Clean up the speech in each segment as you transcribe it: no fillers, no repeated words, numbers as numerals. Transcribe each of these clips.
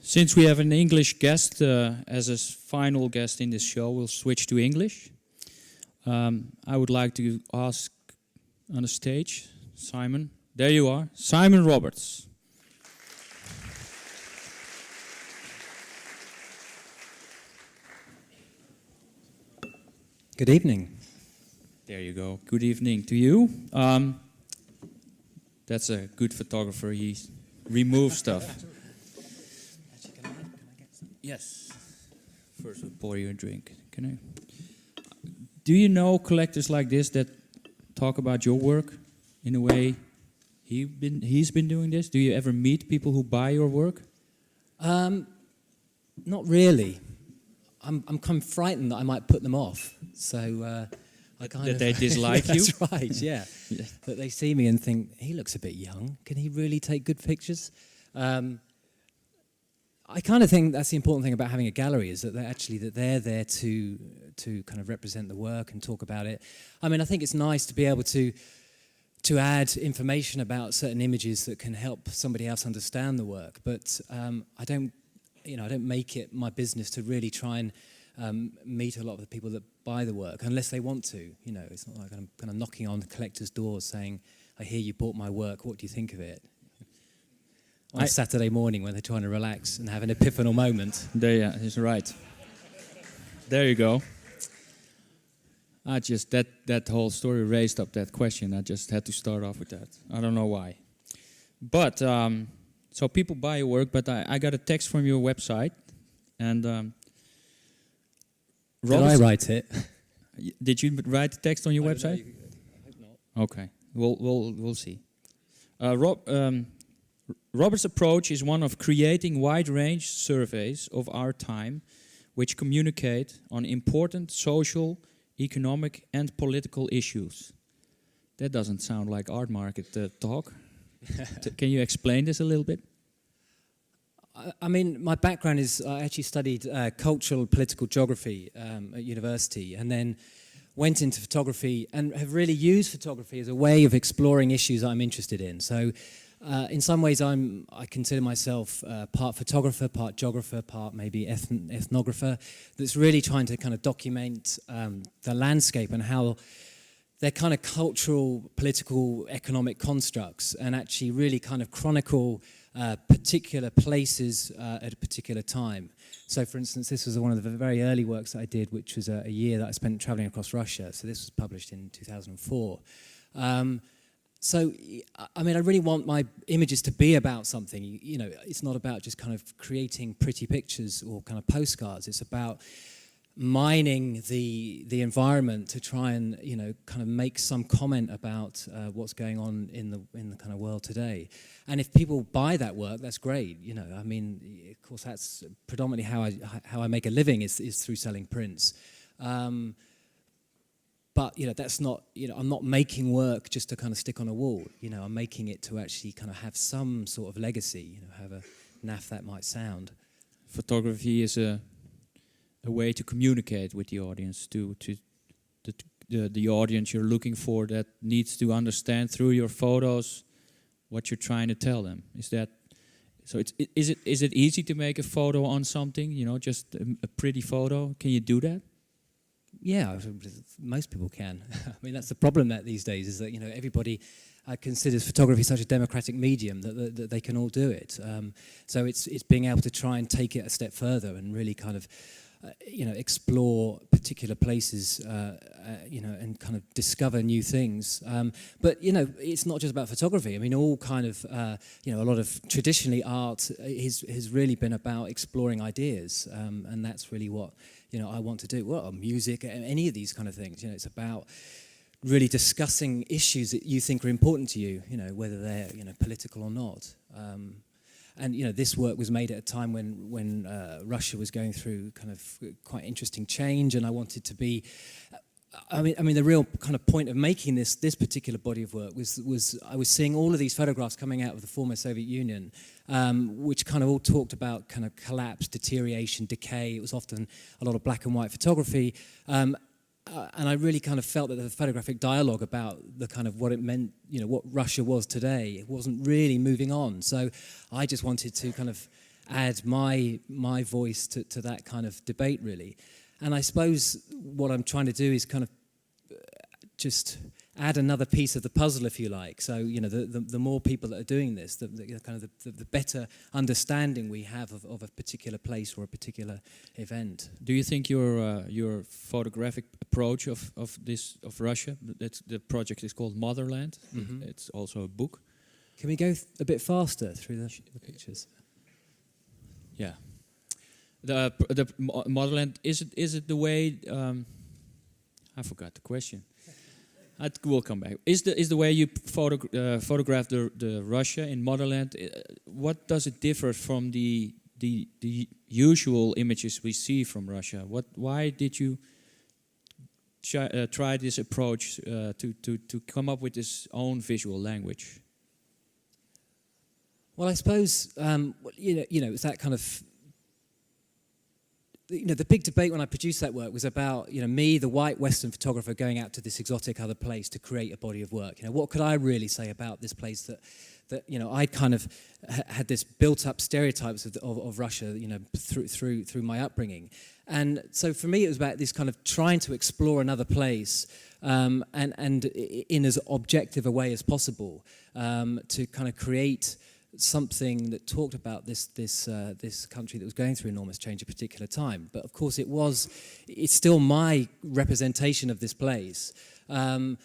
Since we have an English guest as a final guest in this show, we'll switch to English. I would like to ask on the stage, Simon. There you are, Simon Roberts. Good evening. There you go. Good evening to you. That's a good photographer. He removes stuff. Can I get some? Yes. First, we'll pour you a drink. Can I? Do you know collectors like this that talk about your work in a way? He's been doing this. Do you ever meet people who buy your work? Not really. I'm kind of frightened that I might put them off. So I kind that of they dislike you. That's right. Yeah. Yeah. That they see me and think he looks a bit young. Can he really take good pictures? I kind of think that's the important thing about having a gallery is that they're there to kind of represent the work and talk about it. I mean, I think it's nice to be able to add information about certain images that can help somebody else understand the work. But I don't make it my business to really try and meet a lot of the people that buy the work unless they want to. You know, it's not like I'm kind of knocking on the collectors' doors saying, "I hear you bought my work. What do you think of it?" On Saturday morning when they're trying to relax and have an epiphanal moment. There, yeah, he's right. There you go. I just that whole story raised up that question. I just had to start off with that. I don't know why, but so people buy your work. But I got a text from your website, and did I write it? Did you write the text on your website? I hope not. Okay, we'll see. Robert's approach is one of creating wide-range surveys of our time, which communicate on important social, economic, and political issues. That doesn't sound like art market talk. Can you explain this a little bit? I mean, my background is I actually studied cultural political geography at university and then went into photography and have really used photography as a way of exploring issues I'm interested in. So in some ways I consider myself part photographer, part geographer, part maybe ethnographer that's really trying to kind of document the landscape and how they're kind of cultural, political, economic constructs and actually really kind of chronicle particular places at a particular time. So, for instance, this was one of the very early works that I did, which was a year that I spent traveling across Russia. So this was published in 2004. So, I mean, I really want my images to be about something. You know, it's not about just kind of creating pretty pictures or kind of postcards. It's about mining the environment to try and, you know, kind of make some comment about what's going on in the kind of world today. And if people buy that work, that's great. You know, I mean, of course, that's predominantly how I make a living is through selling prints. But, you know, that's not, you know, I'm not making work just to kind of stick on a wall. You know, I'm making it to actually kind of have some sort of legacy, you know, however naff that might sound. Photography is a way to communicate with the audience, to the audience you're looking for that needs to understand through your photos what you're trying to tell them. Is that so? Is it easy to make a photo on something? You know, just a pretty photo. Can you do that? Yeah, most people can. I mean, that's the problem that these days is that, you know, everybody considers photography such a democratic medium that they can all do it. So it's being able to try and take it a step further and really kind of, you know, explore particular places, you know, and kind of discover new things. But, you know, it's not just about photography. I mean, all kind of, you know, a lot of traditionally art has really been about exploring ideas. And that's really what, you know, I want to do. Well, music, any of these kind of things, you know, it's about really discussing issues that you think are important to you, you know, whether they're, you know, political or not. And, you know, this work was made at a time when Russia was going through kind of quite interesting change, and I wanted to be... I mean, the real kind of point of making this particular body of work was I was seeing all of these photographs coming out of the former Soviet Union, which kind of all talked about kind of collapse, deterioration, decay. It was often a lot of black and white photography. And I really kind of felt that the photographic dialogue about the kind of what it meant, you know, what Russia was today, it wasn't really moving on. So I just wanted to kind of add my voice to that kind of debate, really. And I suppose what I'm trying to do is kind of just add another piece of the puzzle, if you like. So, you know, the more people that are doing this, the better understanding we have of a particular place or a particular event. Do you think your photographic approach of Russia, the project is called Motherland. Mm-hmm. It's also a book. Can we go a bit faster through the pictures? Yeah. The Motherland, is it the way? I forgot the question. We'll come back. Is the way you photograph the Russia in Motherland? What does it differ from the usual images we see from Russia? Why did you try this approach to come up with this own visual language? Well, I suppose you know it's that kind of. You know, the big debate when I produced that work was about, you know, me, the white Western photographer, going out to this exotic other place to create a body of work. You know, what could I really say about this place that you know, I kind of had this built-up stereotypes of Russia, you know, through my upbringing. And so for me, it was about this kind of trying to explore another place and in as objective a way as possible to kind of create something that talked about this country that was going through enormous change at a particular time. But of course it's still my representation of this place. And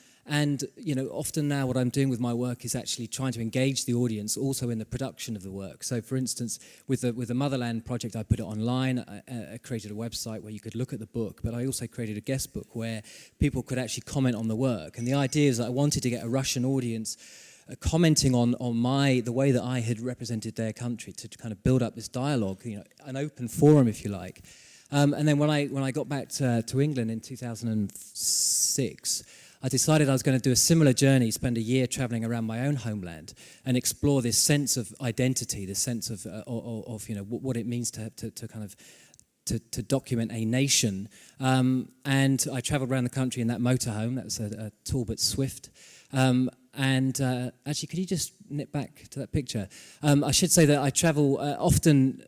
you know, often now what I'm doing with my work is actually trying to engage the audience also in the production of the work. So for instance, with the Motherland project, I put it online. I created a website where you could look at the book, but I also created a guest book where people could actually comment on the work. And the idea is that I wanted to get a Russian audience commenting on the way that I had represented their country, to kind of build up this dialogue, you know, an open forum, if you like. And then when I got back to England in 2006, I decided I was going to do a similar journey, spend a year traveling around my own homeland and explore this sense of identity, this sense of you know, what it means to kind of to document a nation. And I traveled around the country in that motorhome. That was a Talbot Swift. And actually, could you just nip back to that picture? I should say that I travel often.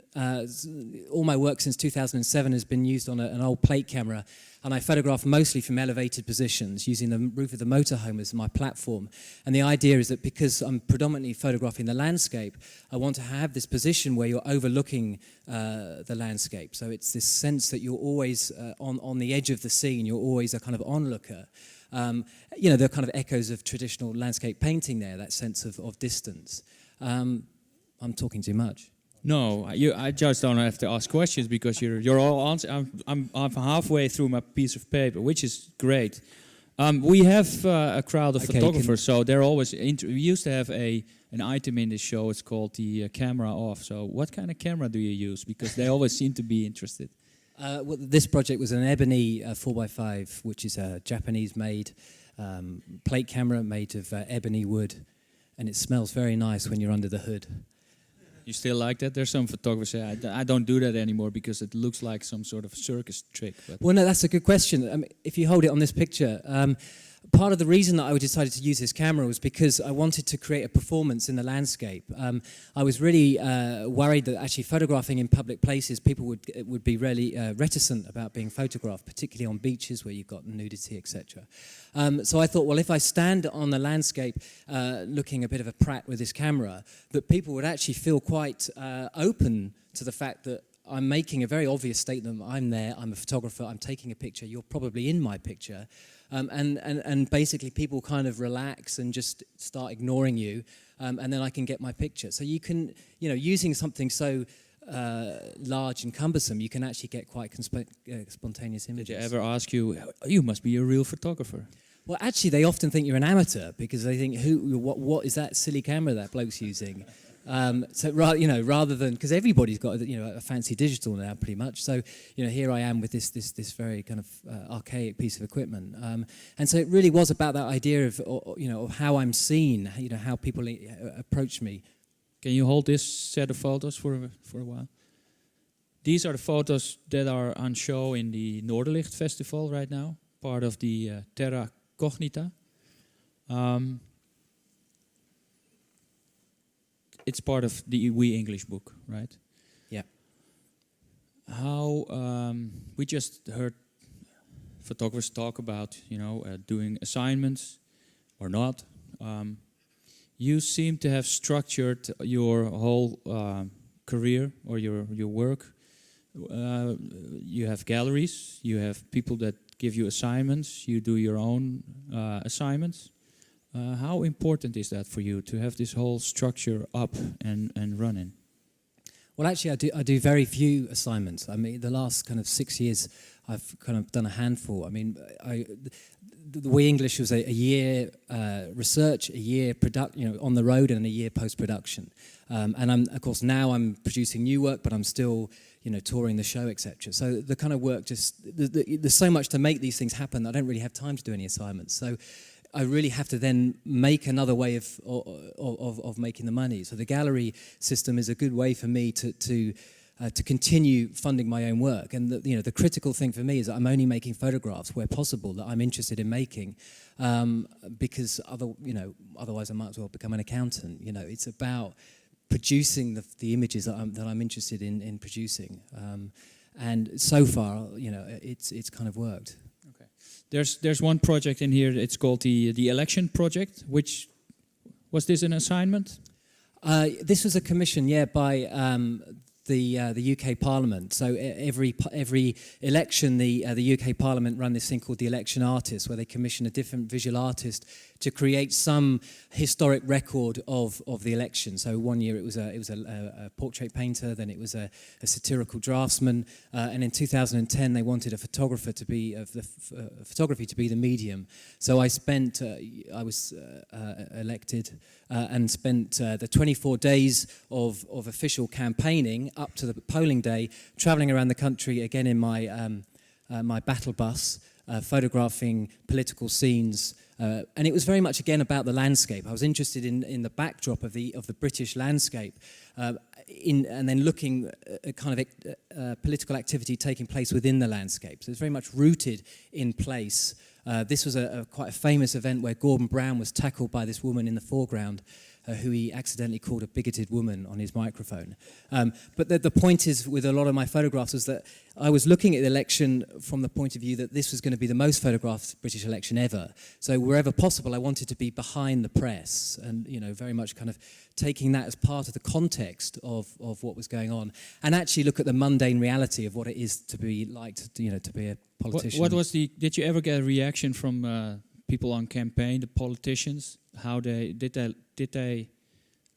All my work since 2007 has been used on an old plate camera, and I photograph mostly from elevated positions using the roof of the motorhome as my platform. And the idea is that because I'm predominantly photographing the landscape, I want to have this position where you're overlooking the landscape. So it's this sense that you're always on the edge of the scene, you're always a kind of onlooker. You know, there are kind of echoes of traditional landscape painting there, that sense of distance. I'm talking too much. No, I just don't have to ask questions because you're all answering. I'm halfway through my piece of paper, which is great. We have a crowd of photographers, so they're always. We used to have an item in this show. It's called the camera off. So, what kind of camera do you use? Because they always seem to be interested. Well, this project was an ebony 4x5, which is a Japanese-made plate camera made of ebony wood, and it smells very nice when you're under the hood. You still like that? There's some photographers say, I don't do that anymore because it looks like some sort of circus trick. But well, no, that's a good question. I mean, if you hold it on this picture, part of the reason that I decided to use this camera was because I wanted to create a performance in the landscape. I was really worried that actually photographing in public places, people would be really reticent about being photographed, particularly on beaches where you've got nudity, etc. So I thought, well, if I stand on the landscape looking a bit of a prat with this camera, that people would actually feel quite open to the fact that I'm making a very obvious statement. I'm there, I'm a photographer, I'm taking a picture, you're probably in my picture. And basically people kind of relax and just start ignoring you, and then I can get my picture. So you can, you know, using something so large and cumbersome, you can actually get quite spontaneous images. did you ever ask you must be a real photographer? Well, actually, they often think you're an amateur because they think, what is that silly camera that bloke's using? So rather than, because everybody's got a fancy digital now, pretty much. So here I am with this very kind of archaic piece of equipment, and so it really was about that idea of of how I'm seen, how people approach me. Can you hold this set of photos for a while? These are the photos that are on show in the Noorderlicht Festival right now, part of the Terra Cognita. It's part of the We English book, right? Yeah. How we just heard photographers talk about, doing assignments or not. You seem to have structured your whole career or your work. You have galleries. You have people that give you assignments. You do your own assignments. How important is that for you to have this whole structure up and running? Well, actually, I do very few assignments. I mean, the last kind of 6 years, I've kind of done a handful. I mean, the We English was a year research, a year on the road, and a year post-production. And of course, now I'm producing new work, but I'm still, touring the show, etc. So the kind of work there's so much to make these things happen that I don't really have time to do any assignments. So I really have to then make another way of making the money. So the gallery system is a good way for me to continue funding my own work. And the critical thing for me is that I'm only making photographs where possible that I'm interested in making, because otherwise I might as well become an accountant. It's about producing the images that I'm interested in producing. And so far, it's kind of worked. There's one project in here. It's called the election project. Which was this an assignment? This was a commission, by the UK Parliament. So every election, the UK Parliament run this thing called the Election Artist, where they commission a different visual artist to create some historic record of the election. So one year it was a portrait painter, then it was a satirical draftsman, and in 2010 they wanted a photographer to be photography to be the medium. So I was elected and spent the 24 days of official campaigning up to the polling day, travelling around the country again in my battle bus, photographing political scenes. And it was very much again about the landscape. I was interested in the backdrop of the British landscape, and then looking at kind of political activity taking place within the landscape. So it's very much rooted in place. This was quite a famous event where Gordon Brown was tackled by this woman in the foreground, who he accidentally called a bigoted woman on his microphone. But the point is, with a lot of my photographs, was that I was looking at the election from the point of view that this was going to be the most photographed British election ever. So wherever possible, I wanted to be behind the press and, very much kind of taking that as part of the context of what was going on, and actually look at the mundane reality of what it is to be like, to be a politician. What was did you ever get a reaction from people on campaign, the politicians? How did they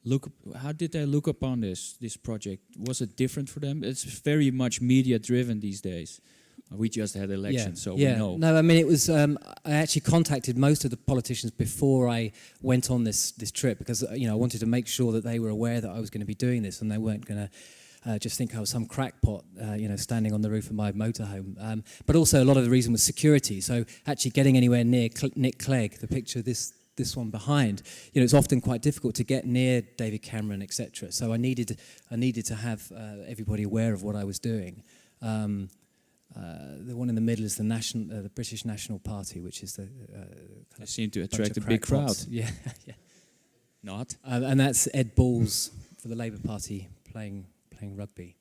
look upon this project? Was it different for them? It's very much media driven these days. We just had elections, so we know. No, I mean, it was. I actually contacted most of the politicians before I went on this trip, because I wanted to make sure that they were aware that I was going to be doing this, and they weren't going to just think I was some crackpot, standing on the roof of my motorhome. But also, a lot of the reason was security. So actually getting anywhere near Nick Clegg, the picture this one behind, it's often quite difficult to get near David Cameron, etc. So I needed to have everybody aware of what I was doing. The one in the middle is the British National Party, which is they seem to attract a big crowd. Yeah. Not. And that's Ed Balls for the Labour Party playing rugby.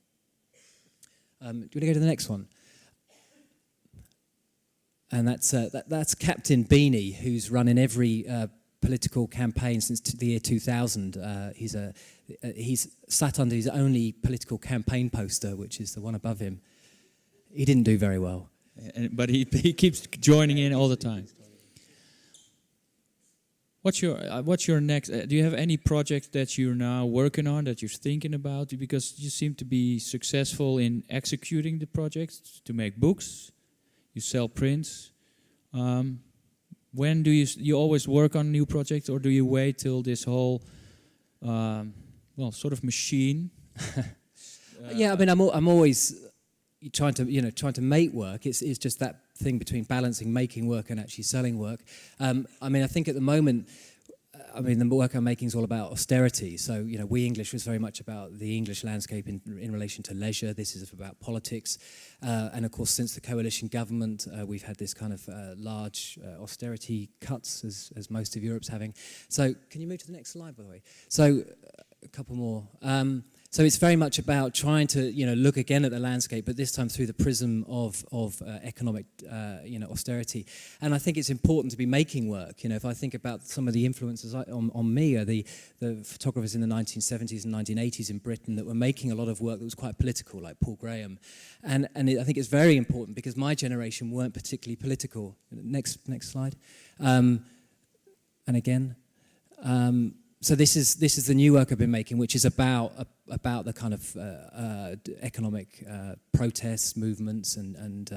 Do you want to go to the next one? And that's Captain Beanie, who's run in every political campaign since the year 2000. He's sat under his only political campaign poster, which is the one above him. He didn't do very well, but he keeps joining in all the time. What's your next? Do you have any projects that you're now working on, that you're thinking about? Because you seem to be successful in executing the projects to make books. You sell prints. When do you always work on new projects, or do you wait till this whole sort of machine? Yeah, I mean, I'm always trying to make work. It's just that thing between balancing making work and actually selling work. I mean, I think at the moment, the work I'm making is all about austerity. So, We English was very much about the English landscape in relation to leisure. This is about politics. And of course, since the coalition government, we've had this kind of large austerity cuts, as most of Europe's having. So, can you move to the next slide, by the way? So, a couple more. So it's very much about trying to, look again at the landscape, but this time through the prism of economic, austerity. And I think it's important to be making work. If I think about some of the influences on me, are the photographers in the 1970s and 1980s in Britain that were making a lot of work that was quite political, like Paul Graham. And I think it's very important because my generation weren't particularly political. Next slide. And again. So this is the new work I've been making, which is about the kind of economic protests, movements, and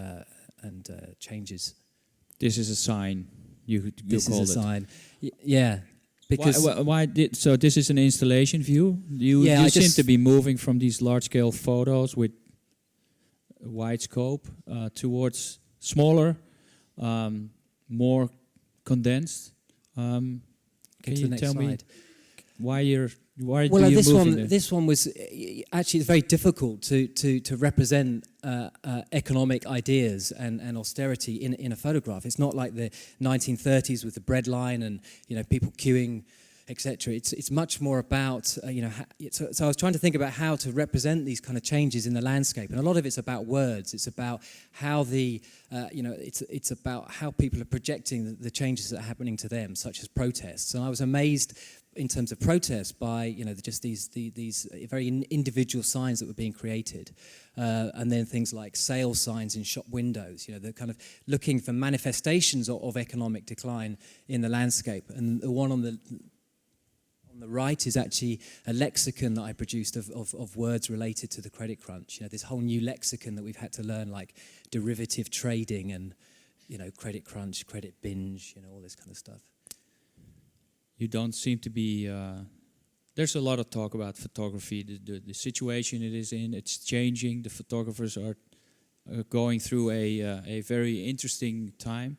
changes. This is a sign. You this called is a it. sign. Yeah, because so this is an installation view. You seem to be moving from these large-scale photos with wide scope towards smaller, more condensed. Can you tell me why do you moving this one was actually it's very difficult to represent economic ideas and austerity in a photograph. It's not like the 1930s with the bread line and people queuing, etc. It's much more about so I was trying to think about how to represent these kind of changes in the landscape, and a lot of it's about words. It's about how it's about how people are projecting the changes that are happening to them, such as protests. And I was amazed in terms of protests by just these very individual signs that were being created, and then things like sale signs in shop windows. They're kind of looking for manifestations of economic decline in the landscape. And the one on the right is actually a lexicon that I produced of words related to the credit crunch. This whole new lexicon that we've had to learn, like derivative trading and credit crunch, credit binge, all this kind of stuff. You don't seem to be... there's a lot of talk about photography, the situation it is in, it's changing. The photographers are going through a very interesting time.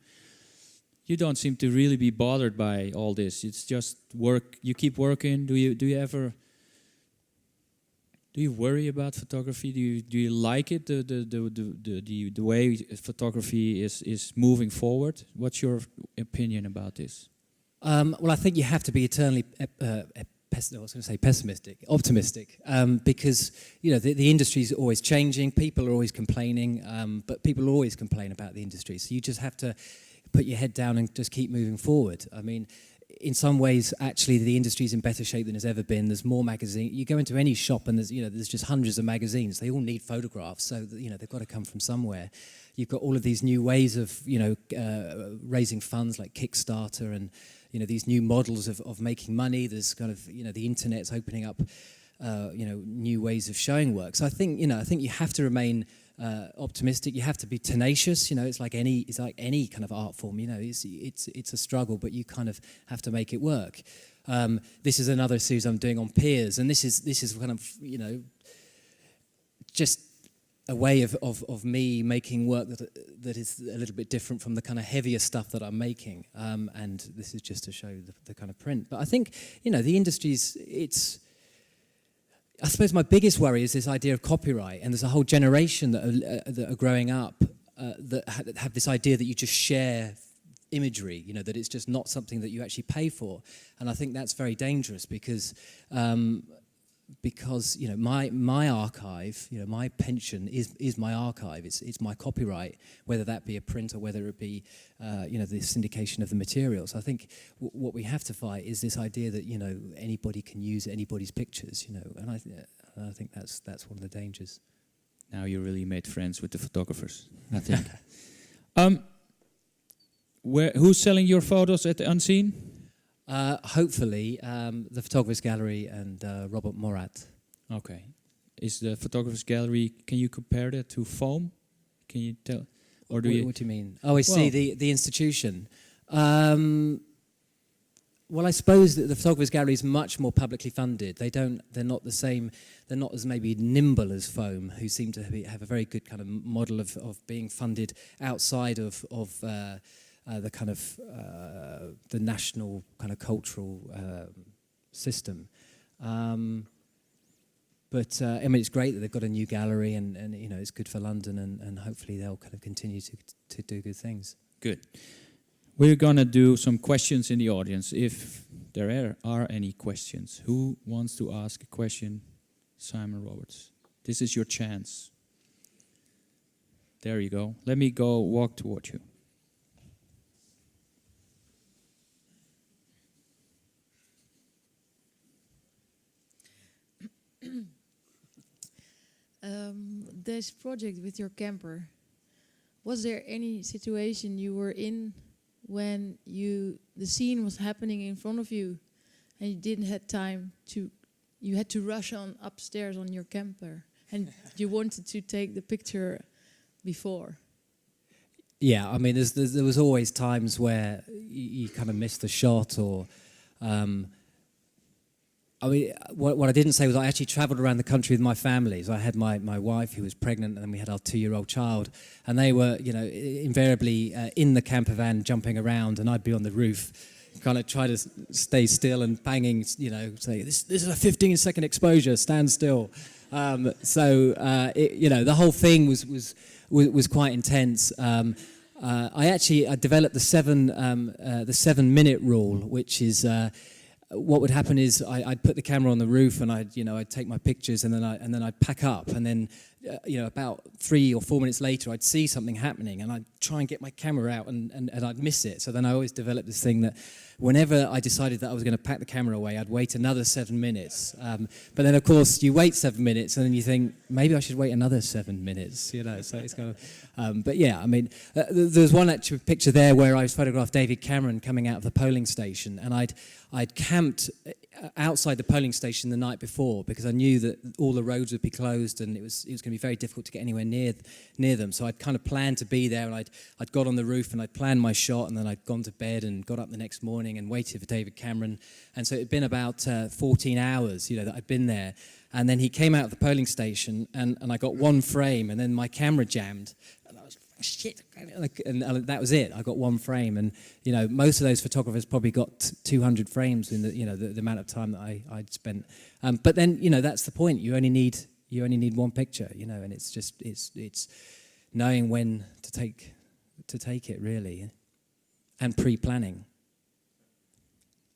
You don't seem to really be bothered by all this. It's just work. You keep working. Do you worry about photography? Do you like it? The way photography is moving forward. What's your opinion about this? Well, I think you have to be eternally optimistic, because the industry is always changing. People are always complaining, but people always complain about the industry. So you just have to put your head down and just keep moving forward. I mean, in some ways, actually, the industry is in better shape than it's ever been. There's more magazines. You go into any shop and there's just hundreds of magazines. They all need photographs, so they've got to come from somewhere. You've got all of these new ways of raising funds like Kickstarter, and these new models of making money. There's kind of the internet's opening up new ways of showing work. So I think you have to remain optimistic. You have to be tenacious. It's like any kind of art form. It's a struggle, but you kind of have to make it work. This is another series I'm doing on peers, and this is kind of just a way of me making work that is a little bit different from the kind of heavier stuff that I'm making. And this is just to show the kind of print. But I think the industry's I suppose my biggest worry is this idea of copyright, and there's a whole generation that are growing up that have this idea that you just share imagery, that it's just not something that you actually pay for. And I think that's very dangerous because my archive, my pension is my archive. It's my copyright, whether that be a print or whether it be the syndication of the materials. I think what we have to fight is this idea that anybody can use anybody's pictures, and I think that's one of the dangers. Now you really made friends with the photographers, I think. Who's selling your photos at the Unseen? Hopefully, the Photographers Gallery and Robert Morat. Okay. Is the Photographers Gallery, can you compare that to Foam? Can you tell? Or do What do you mean? Oh, I see, the institution. Well, I suppose that the Photographers Gallery is much more publicly funded. They're not the same, they're not as maybe nimble as Foam, who seem to have a very good kind of model of being funded outside of the kind of the national kind of cultural system. But I mean, it's great that they've got a new gallery, and it's good for London, and hopefully they'll kind of continue to do good things. Good. We're going to do some questions in the audience. If there are any questions, who wants to ask a question? Simon Roberts. This is your chance. There you go. Let me go walk toward you. This project with your camper, was there any situation you were in when the scene was happening in front of you and you didn't have time to, you had to rush on upstairs on your camper and you wanted to take the picture before? Yeah, I mean, there was always times where you kind of missed the shot, or I mean, what I didn't say was I actually travelled around the country with my family. So I had my wife who was pregnant, and then we had our 2-year-old child, and they were, you know, invariably in the camper van jumping around, and I'd be on the roof, kind of try to stay still and banging, you know, say this is a 15-second exposure, stand still. You know, the whole thing was quite intense. I developed the 7-minute rule, which is what would happen is I'd put the camera on the roof and I'd take my pictures, and then I'd pack up, and then about 3 or 4 minutes later I'd see something happening and I'd try and get my camera out and I'd miss it. So then I always developed this thing that whenever I decided that I was going to pack the camera away, I'd wait another 7 minutes. But then of course you wait 7 minutes and then you think maybe I should wait another 7 minutes, you know. So it's kind of, but yeah, I mean, there's one actual picture there where I photographed David Cameron coming out of the polling station, and I'd camped outside the polling station the night before because I knew that all the roads would be closed and it was going to be very difficult to get anywhere near them. So I'd kind of planned to be there, and I'd got on the roof and I'd planned my shot, and then I'd gone to bed and got up the next morning and waited for David Cameron. And so it'd been about 14 hours, you know, that I'd been there. And then he came out of the polling station, and I got one frame, and then my camera jammed. And I was shit, and that was it. I got one frame, and you know, most of those photographers probably got 200 frames in the amount of time that I'd spent. But then, you know, that's the point. You only need one picture, you know, and it's knowing when to take it, really, and pre-planning.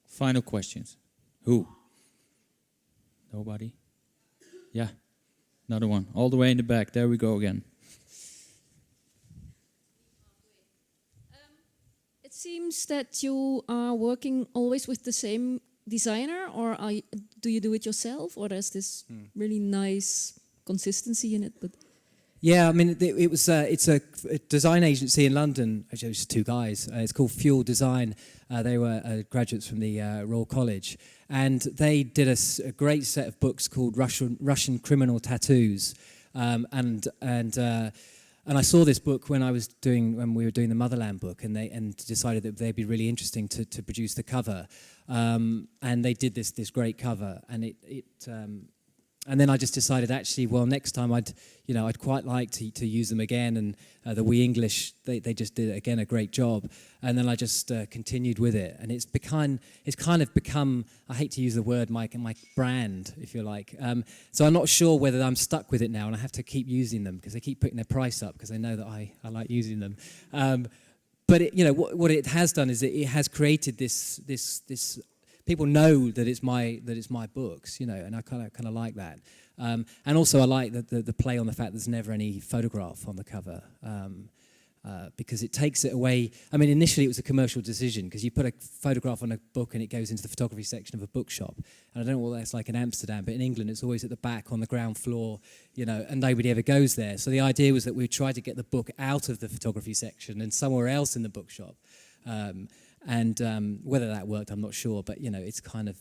Final questions. Who? Nobody? Yeah. Another one. All the way in the back. There we go again. It seems that you are working always with the same designer, or do you do it yourself, or there's this really nice consistency in it? But yeah, I mean, it's a design agency in London. Actually, it's 2 guys. It's called Fuel Design. They were graduates from the Royal College, and they did a great set of books called Russian Criminal Tattoos, and I saw this book when we were doing the Motherland book, and decided that they'd be really interesting to produce the cover, and they did this great cover, and and then I just decided, actually, well, next time I'd quite like to use them again, and the We English, they just did again a great job, and then I just continued with it, and it's kind of become, I hate to use the word, my brand, if you like. So I'm not sure whether I'm stuck with it now, and I have to keep using them because they keep putting their price up because they know that I like using them. But what it has done is it has created this. People know that it's my books, you know, and I kind of like that. And also I like the play on the fact there's never any photograph on the cover, because it takes it away. I mean, initially it was a commercial decision because you put a photograph on a book and it goes into the photography section of a bookshop. And I don't know what that's like in Amsterdam, but in England it's always at the back on the ground floor, you know, and nobody ever goes there. So the idea was that we would try to get the book out of the photography section and somewhere else in the bookshop. And whether that worked, I'm not sure. But you know, it's kind of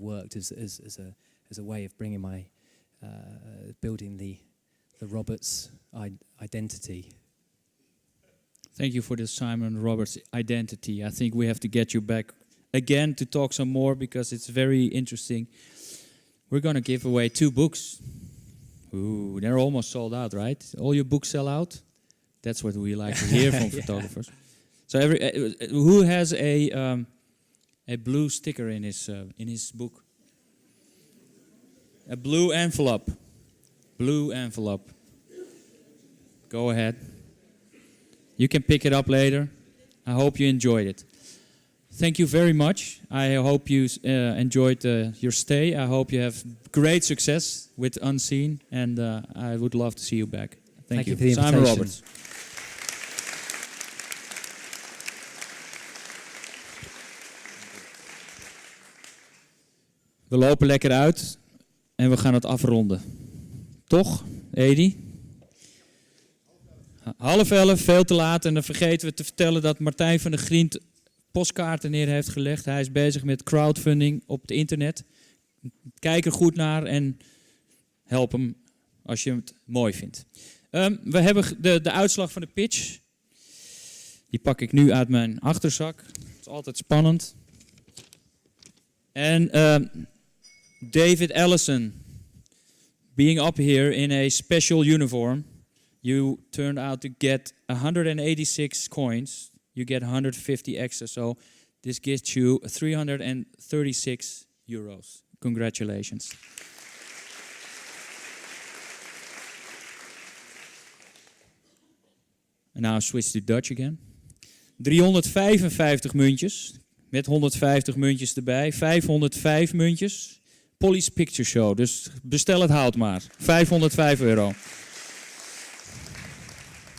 worked as a way of bringing my building the Roberts identity. Thank you for this, Simon Roberts identity. I think we have to get you back again to talk some more because it's very interesting. We're going to give away 2 books. Ooh, they're almost sold out, right? All your books sell out? That's what we like to hear from photographers. So who has a blue sticker in his book? A blue envelope. Blue envelope. Go ahead. You can pick it up later. I hope you enjoyed it. thank you very much. I hope you enjoyed your stay. I hope you have great success with Unseen, and I would love to see you back. Thank you. For the Simon invitation. Roberts. We lopen lekker uit en we gaan het afronden. Toch, Edi? 10:30, veel te laat. En dan vergeten we te vertellen dat Martijn van der Grient postkaarten neer heeft gelegd. Hij is bezig met crowdfunding op het internet. Kijk er goed naar en help hem als je het mooi vindt. We hebben de uitslag van de pitch. Die pak ik nu uit mijn achterzak. Het is altijd spannend. En David Allison, being up here in a special uniform, you turned out to get 186 coins. You get 150 extra, so this gets you 336 euros. Congratulations. And now switch to Dutch again. 355 muntjes, met 150 muntjes erbij. 505 muntjes. Polly's Picture Show, dus bestel het hout maar. 505 euro.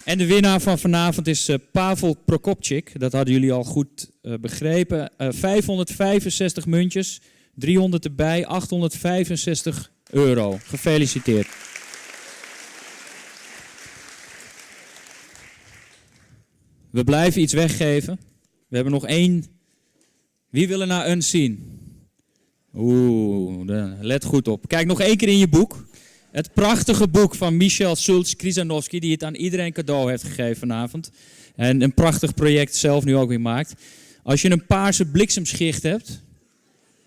En de winnaar van vanavond is Pavel Prokopčík. Dat hadden jullie al goed begrepen. 565 muntjes, 300 erbij, 865 euro. Gefeliciteerd. We blijven iets weggeven. We hebben nog 1. Wie wil er naar Unseen? Let goed op. Kijk nog 1 keer in je boek. Het prachtige boek van Michel Schulz-Krizanovski, die het aan iedereen cadeau heeft gegeven vanavond. En een prachtig project zelf nu ook weer maakt. Als je een paarse bliksemschicht hebt.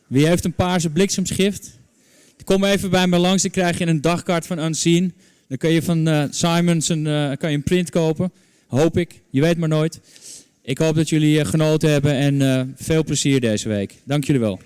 Wie heeft een paarse bliksemschicht? Kom even bij me langs, dan krijg je een dagkaart van Unseen. Dan kun je van Simons kan je een print kopen. Hoop ik. Je weet maar nooit. Ik hoop dat jullie genoten hebben en veel plezier deze week. Dank jullie wel.